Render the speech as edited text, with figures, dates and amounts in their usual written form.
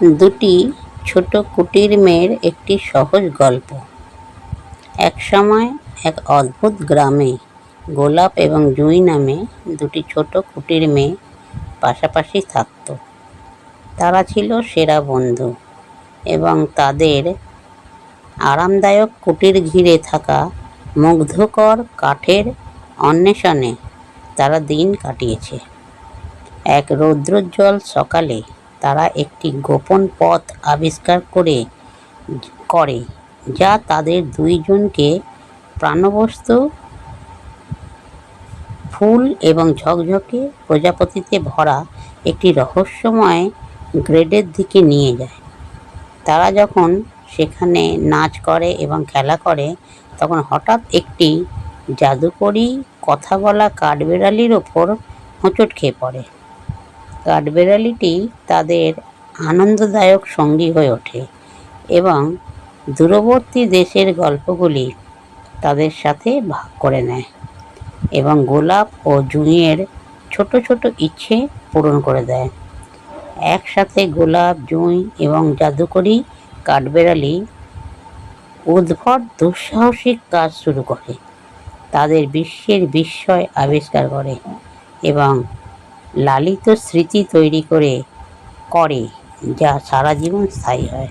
দুটি ছোট কুটির মেয়ের একটি সহজ গল্প। একসময় এক অদ্ভুত গ্রামে গোলাপ এবং জুঁই নামে দুটি ছোট কুটির মেয়ে পাশাপাশি থাকত। তারা ছিল সেরা বন্ধু এবং তাদের আরামদায়ক কুটির ঘিরে থাকা মুগ্ধকর কাঠের অন্বেষণে তারা দিন কাটিয়েছে। এক রৌদ্রোজ্জ্বল সকালে তারা একটি গোপন পথ আবিষ্কার করে যা তাদের দুইজনকে প্রাণবন্ত ফুল এবং ঝকঝকে প্রজাপতিতে ভরা একটি রহস্যময় গ্রেডের দিকে নিয়ে যায়। তারা যখন সেখানে নাচ করে এবং খেলা করে, তখন হঠাৎ একটি জাদুকরী কথা বলা কাঠবিড়ালির ওপর হোঁচট খেয়ে পড়ে। কাঠবিড়ালিটি তাদের আনন্দদায়ক সঙ্গী হয়ে ওঠে এবং দূরবর্তী দেশের গল্পগুলি তাদের সাথে ভাগ করে নেয় এবং গোলাপ ও জুঁইয়ের ছোট ছোট ইচ্ছে পূরণ করে দেয়। একসাথে গোলাপ, জুঁই এবং জাদুকরী কাঠবিড়ালি উদ্ভট দুঃসাহসিক কাজ শুরু করে, তাদের বিশ্বের বিস্ময় আবিষ্কার করে এবং লালিত স্মৃতি তৈরি করে যা সারা জীবন স্থায়ী হয়।